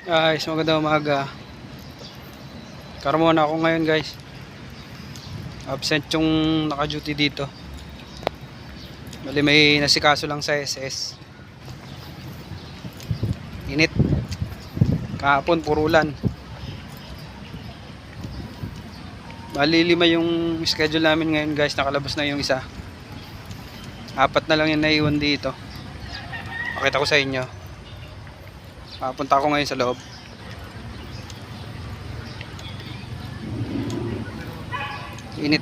Guys, magandang umaga. Karamona ako ngayon guys. Absent yung naka-duty dito. Bali may nasikaso lang sa SS. Init. Kahapon puro ulan. Bali 5 yung schedule namin ngayon guys. Nakalabas na yung isa. 4 na lang yung naiwan dito. Pakita ko sa inyo. Papunta ako ngayon sa loob. Init.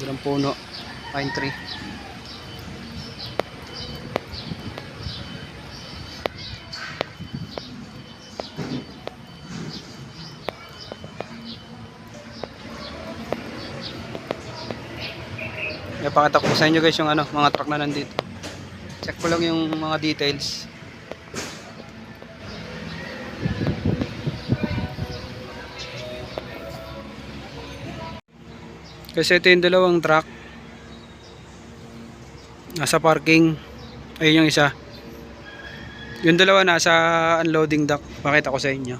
Ang puno, pine tree. Ipakita ko sa inyo guys yung mga truck na nandito. Check ko lang yung mga details. Kasi ito yung dalawang truck nasa parking. Ayun yung isa. Yung dalawa nasa unloading dock. Pakita ko sa inyo.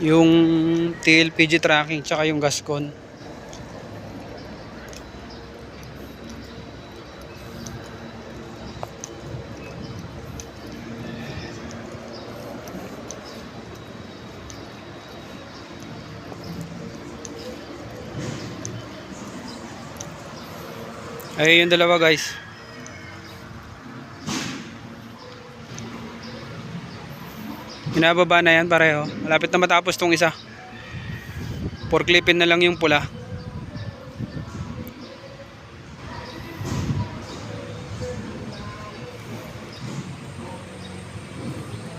Yung TLPG tracking tsaka yung gascon. Ay yung dalawa guys. Binababa na yan pareho. Malapit na matapos tong isa. Forklipin na lang yung pula.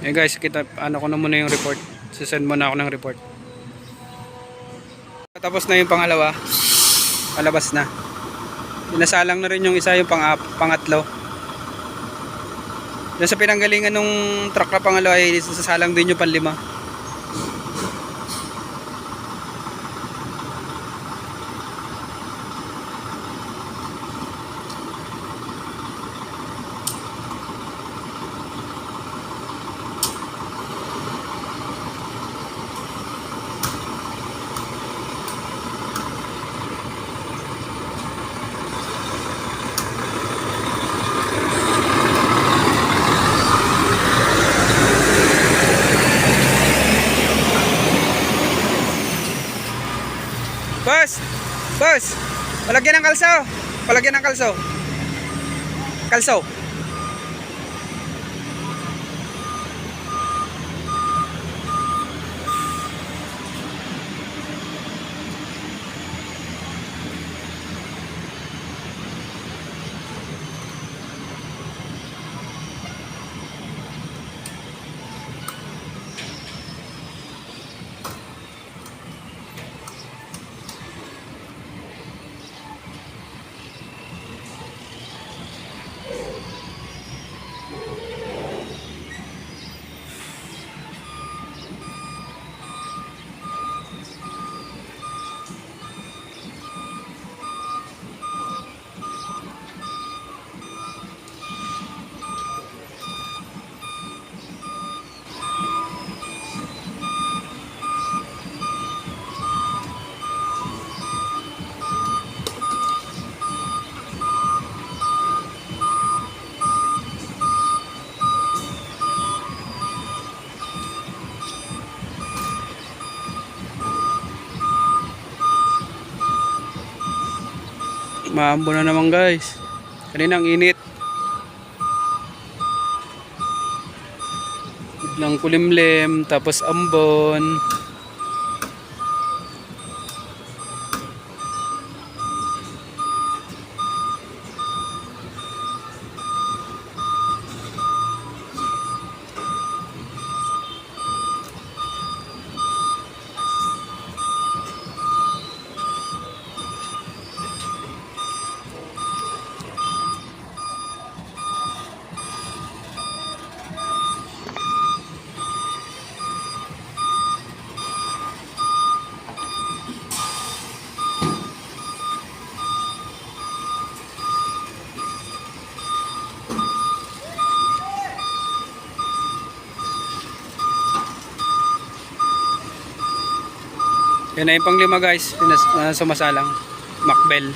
Eh guys, kita ko na muna yung report. Sisend muna ako ng report. Tapos na yung pangalawa. Palabas na. Pinasalang na rin yung isa, yung pangatlo. Doon sa pinanggalingan nung truck na pangalawa ay sasalang din yung panlima. Boss! Boss! Palagyan ng kalso! Palagyan ng kalso! Kalso! Maambo na naman guys. Kaninang init. Biglang kulimlim, tapos ambon. Yan na yung pang-5 guys, sumasalang. Macbel.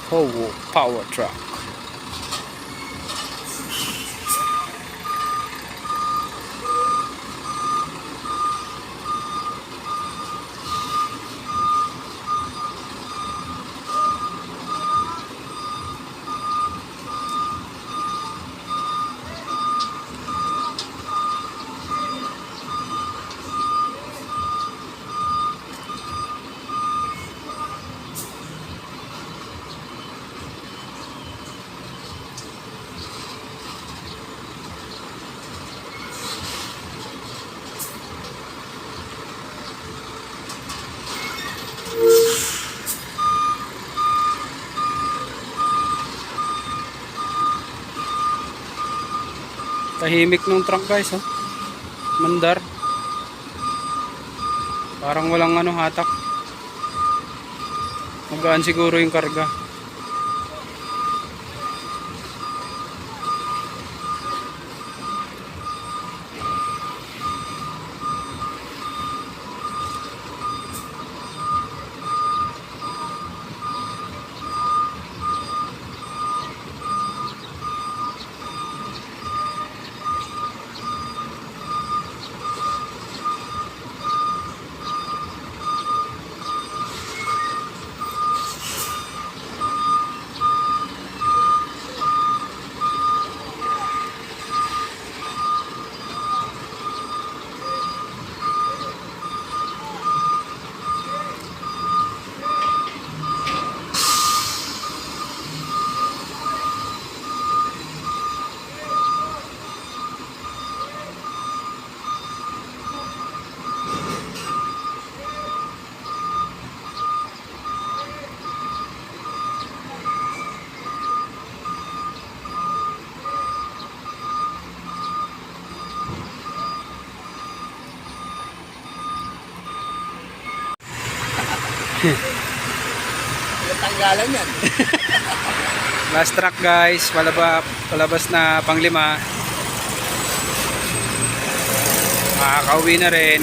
Howo power truck. Tahimik nung truck guys, oh. Mandar. Parang walang hatak. Magaan siguro yung karga. Tanggalan yan. Last truck guys, palabas na pang-5. Makakauwi na rin.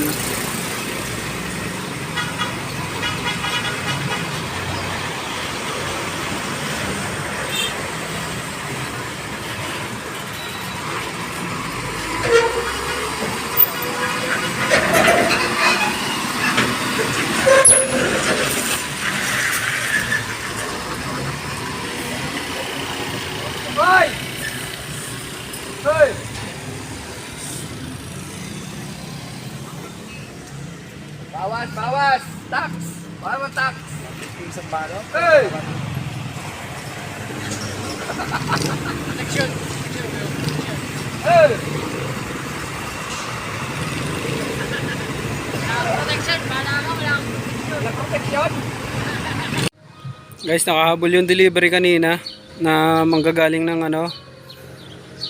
Hoy! Hoy! Bawas, bawas! Tax! Bawas mo tax! Isang balo? Hey! Protection! Hey! Protection! Bala ka lang! Walang protection! Guys, nakahabol yung delivery kanina na manggagaling ng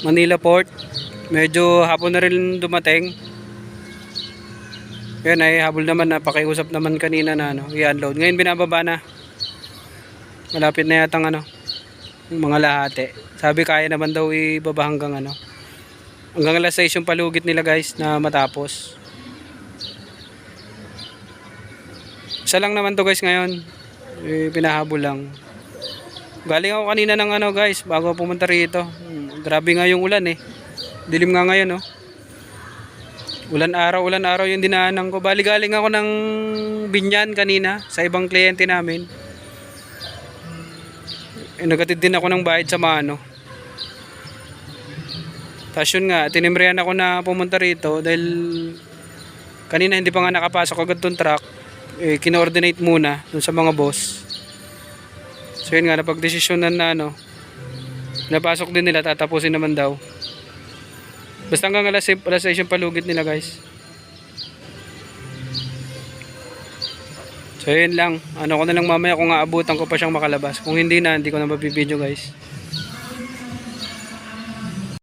Manila Port. Medyo hapon na rin dumating. Yan ay habol naman, napakiusap naman kanina na i-unload. Ngayon binababa na. Malapit na yatang yung mga lahati. Sabi kaya naman daw ibaba hanggang hanggang alas 6 yung palugit nila guys na matapos. Isa lang naman to guys ngayon. Pinahabol lang. Galing ako kanina ng guys bago pumunta rito. Grabe nga yung ulan eh. Dilim nga ngayon Ulan araw yung dinaanan ko. Bali galing ako ng Binyan kanina sa ibang kliyente namin. Nagatid din ako ng bayad sa Mano. Tapos yun nga, tinimrehan ako na pumunta rito dahil kanina hindi pa nga nakapasok agad tong truck. Kino-ordinate muna dun sa mga boss. So yun nga, napagdesisyonan na napasok din nila, tatapusin naman daw. Basta hanggang alas 6 yung palugit nila guys. So yun lang. Ano ko na lang mamaya kung aabutan ko pa siyang makalabas. Kung hindi na, hindi ko na mabibideo guys.